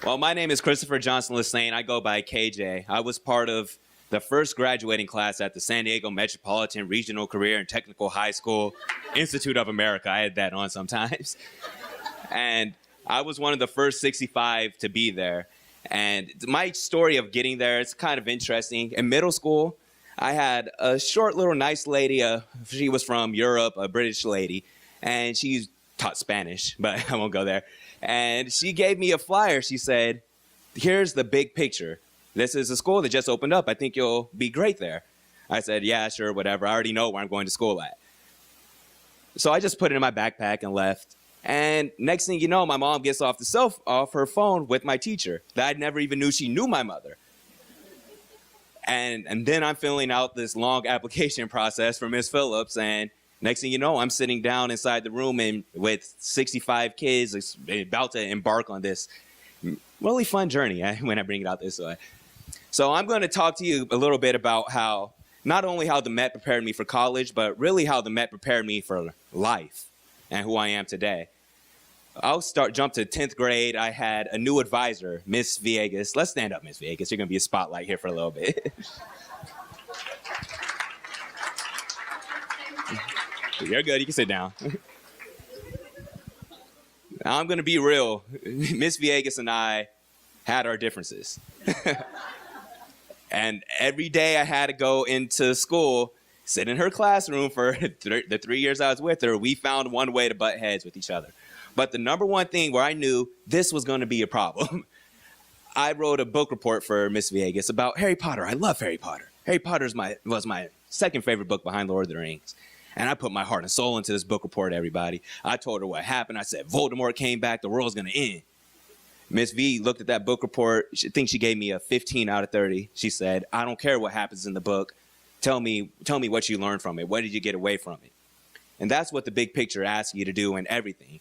Well, my name is Christopher Johnson Lassane. I go by KJ. I was part of the first graduating class at the San Diego Metropolitan Regional Career and Technical High School Institute of America. I had that on sometimes. And I was one of the first 65 to be there. And my story of getting there is kind of interesting. In middle school, I had a short little nice lady. She was from Europe, a British lady, and she taught Spanish, but I won't go there. And she gave me a flyer. She said, "Here's the big picture. This is a school that just opened up. I think you'll be great there." I said, "Yeah, sure, whatever. I already know where I'm going to school at." So I just put it in my backpack and left. And next thing you know, my mom gets off her phone with my teacher that I never even knew she knew my mother. And then I'm filling out this long application process for Miss Phillips, and next thing you know, I'm sitting down inside the room and with 65 kids about to embark on this really fun journey when I bring it out this way. So I'm going to talk to you a little bit about how, not only how the Met prepared me for college, but really how the Met prepared me for life and who I am today. I'll jump to 10th grade. I had a new advisor, Miss Villegas. Let's stand up, Miss Villegas. You're going to be a spotlight here for a little bit. You're good. You can sit down. Now, I'm going to be real. Miss Villegas and I had our differences. And every day I had to go into school, sit in her classroom for the 3 years I was with her. We found one way to butt heads with each other. But the number one thing where I knew this was going to be a problem, I wrote a book report for Miss Villegas about Harry Potter. I love Harry Potter. Harry Potter was my second favorite book behind Lord of the Rings. And I put my heart and soul into this book report, everybody. I told her what happened. I said, Voldemort came back. The world's going to end. Miss V looked at that book report. I think she gave me a 15 out of 30. She said, "I don't care what happens in the book. Tell me what you learned from it. What did you get away from it?" And that's what the big picture asks you to do in everything.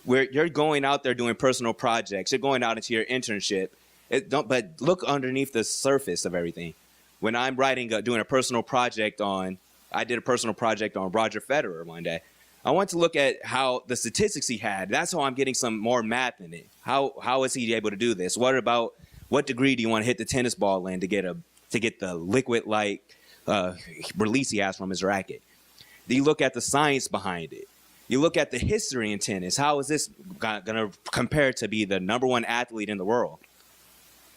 You're going out there doing personal projects. You're going out into your internship. But look underneath the surface of everything. When I'm doing a personal project I did a personal project on Roger Federer one day. I want to look at how the statistics he had. That's how I'm getting some more math in it. How is he able to do this? What degree do you want to hit the tennis ball in to get the liquid-like release he has from his racket? You look at the science behind it. You look at the history in tennis. How is this going to compare to be the number one athlete in the world?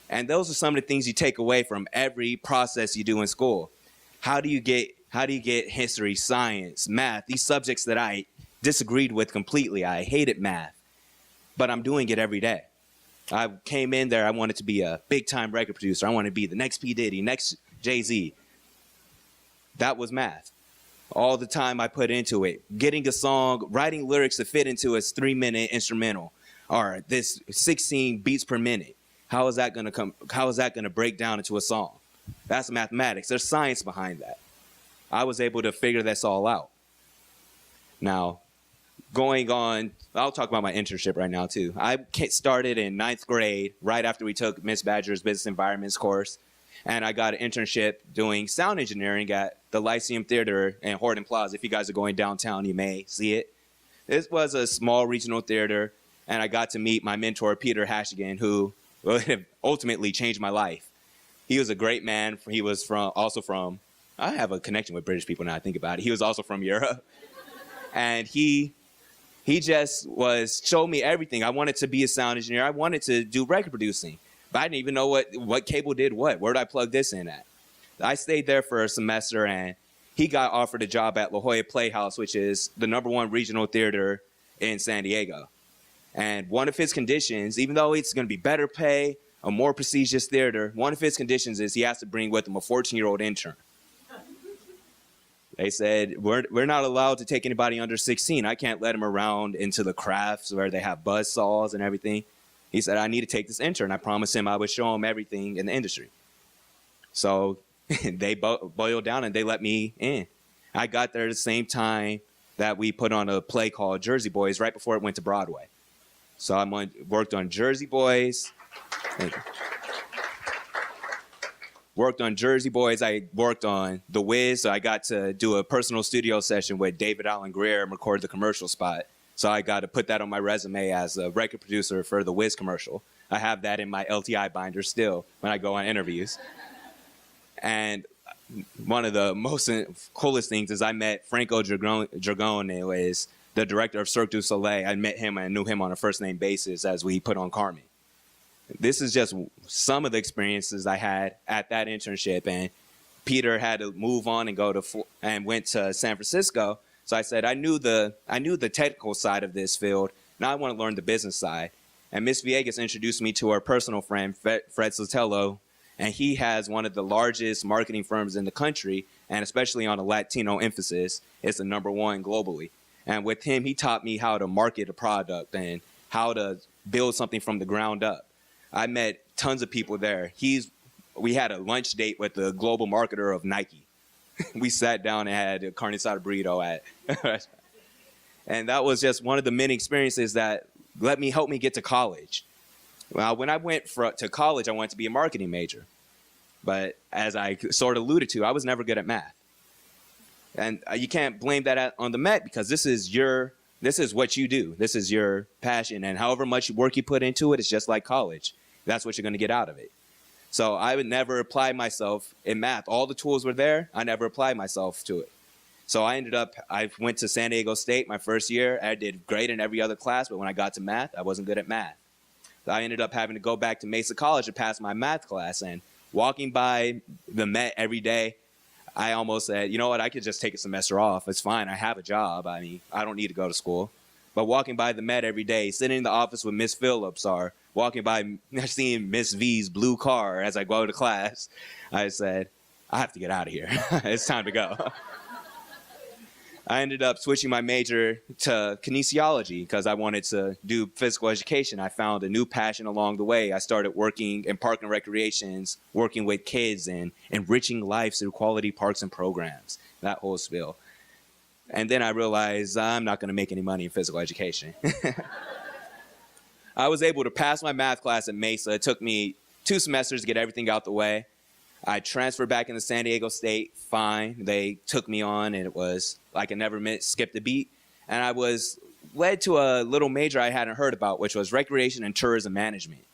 And those are some of the things you take away from every process you do in school. How do you get history, science, math, these subjects that I disagreed with completely? I hated math, but I'm doing it every day. I came in there, I wanted to be a big-time record producer. I wanted to be the next P. Diddy, next Jay-Z. That was math. All the time I put into it, getting a song, writing lyrics to fit into a 3-minute instrumental, or this 16 beats per minute. How is that going to break down into a song? That's mathematics. There's science behind that. I was able to figure this all out. Now, I'll talk about my internship right now too. I started in 9th grade, right after we took Miss Badger's Business Environments course. And I got an internship doing sound engineering at the Lyceum Theater in Horton Plaza. If you guys are going downtown, you may see it. This was a small regional theater, and I got to meet my mentor, Peter Hashigan, who ultimately changed my life. He was a great man. He was I have a connection with British people now I think about it. He was also from Europe. And he just showed me everything. I wanted to be a sound engineer. I wanted to do record producing. But I didn't even know what cable did what. Where did I plug this in at? I stayed there for a semester, and he got offered a job at La Jolla Playhouse, which is the #1 regional theater in San Diego. And one of his conditions, even though it's going to be better pay, a more prestigious theater, one of his conditions is he has to bring with him a 14-year-old intern. They said, we're not allowed to take anybody under 16. I can't let him around into the crafts where they have buzz saws and everything. He said, I need to take this intern. I promised him I would show him everything in the industry. So they boiled down and they let me in. I got there at the same time that we put on a play called Jersey Boys right before it went to Broadway. So I worked on Jersey Boys. Worked on Jersey Boys. I worked on The Wiz. So I got to do a personal studio session with David Allen Greer and record the commercial spot. So I got to put that on my resume as a record producer for the Wiz commercial. I have that in my LTI binder still when I go on interviews. And one of the most coolest things is I met Franco Dragone, who is the director of Cirque du Soleil. I met him and knew him on a first name basis as we put on Carmen. This is just some of the experiences I had at that internship. And Peter had to move on and went to San Francisco. So I said, I knew the technical side of this field. Now I want to learn the business side. And Miss Villegas introduced me to her personal friend, Fred Sotelo, and he has one of the largest marketing firms in the country, and especially on a Latino emphasis, it's the #1 globally. And with him, he taught me how to market a product and how to build something from the ground up. I met tons of people there. We had a lunch date with the global marketer of Nike. We sat down and had a carne asada burrito at, and that was just one of the many experiences that helped me get to college. Well, when I went to college, I wanted to be a marketing major. But as I sort of alluded to, I was never good at math. And you can't blame that on the Met, because this is what you do. This is your passion. And however much work you put into it, it's just like college. That's what you're going to get out of it. So I would never apply myself in math. All the tools were there. I never applied myself to it. So I went to San Diego State my first year. I did great in every other class, but when I got to math, I wasn't good at math. I ended up having to go back to Mesa College to pass my math class. And walking by the Met every day, I almost said, you know what, I could just take a semester off. It's fine. I have a job. I mean, I don't need to go to school. But walking by the Met every day, sitting in the office with Miss Phillips, or walking by seeing Miss V's blue car as I go to class, I said, I have to get out of here. It's time to go. I ended up switching my major to kinesiology because I wanted to do physical education. I found a new passion along the way. I started working in park and recreations, working with kids and enriching lives through quality parks and programs, that whole spiel. And then I realized I'm not going to make any money in physical education. I was able to pass my math class at Mesa. It took me 2 semesters to get everything out the way. I transferred back into San Diego State, fine. They took me on, and it was like I never skipped a beat. And I was led to a little major I hadn't heard about, which was recreation and tourism management.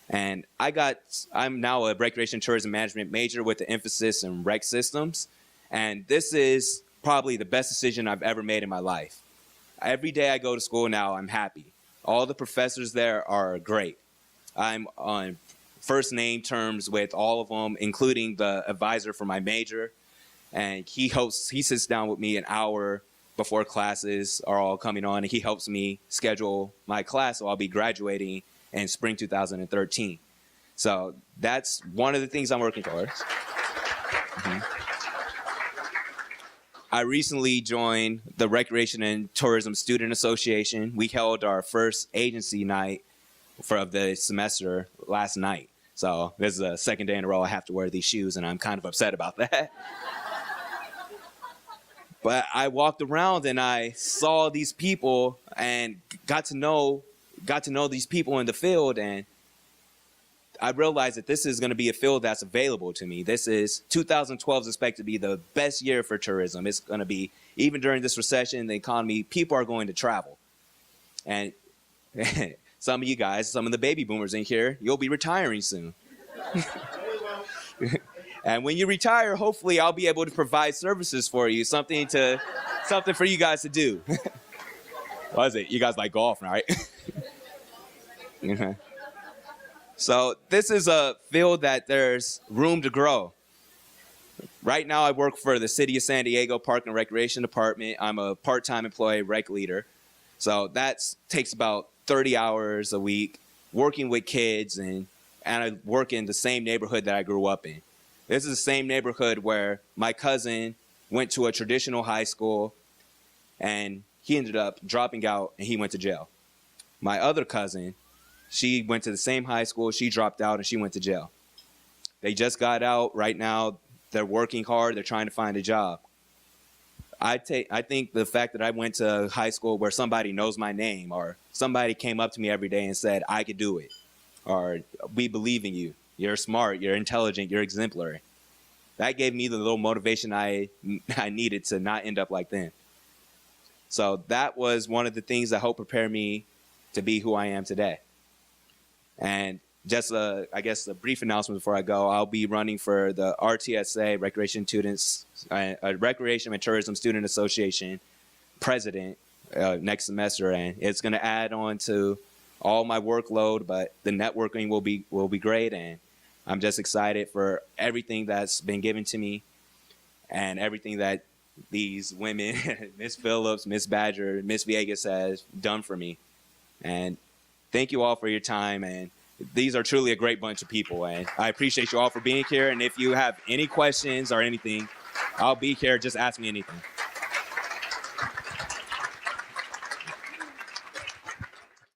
And I'm now a recreation and tourism management major with the emphasis in rec systems. And this is probably the best decision I've ever made in my life. Every day I go to school now, I'm happy. All the professors there are great. I'm on first name terms with all of them, including the advisor for my major. And he sits down with me an hour before classes are all coming on, and he helps me schedule my class. So I'll be graduating in spring 2013. So that's one of the things I'm working towards. Mm-hmm. I recently joined the Recreation and Tourism Student Association. We held our first agency night of the semester last night. So this is the second day in a row I have to wear these shoes, and I'm kind of upset about that. But I walked around and I saw these people and got to know these people in the field, and I realized that this is going to be a field that's available to me. 2012 is expected to be the best year for tourism. It's going to be, even during this recession, the economy, people are going to travel. And some of you guys, some of the baby boomers in here, you'll be retiring soon. And when you retire, hopefully I'll be able to provide services for you, something for you guys to do. What is it? You guys like golf, right? So this is a field that there's room to grow. Right now I work for the City of San Diego Park and Recreation Department. I'm a part-time employee rec leader. So that takes about 30 hours a week working with kids, and I work in the same neighborhood that I grew up in. This is the same neighborhood where my cousin went to a traditional high school, and he ended up dropping out, and he went to jail. My other cousin, she went to the same high school, she dropped out, and she went to jail. They just got out. Right now, they're working hard. They're trying to find a job. I think the fact that I went to high school where somebody knows my name, or somebody came up to me every day and said, I could do it, or we believe in you. You're smart, you're intelligent, you're exemplary. That gave me the little motivation I needed to not end up like them. So that was one of the things that helped prepare me to be who I am today. And just I guess a brief announcement before I go, I'll be running for the RTSA, Recreation and Tourism Student Association president next semester, and it's going to add on to all my workload, but the networking will be great, and I'm just excited for everything that's been given to me and everything that these women, Miss Phillips, Miss Badger, Miss Villegas has done for me. And thank you all for your time, and these are truly a great bunch of people, and I appreciate you all for being here. And if you have any questions or anything, I'll be here. Just ask me anything.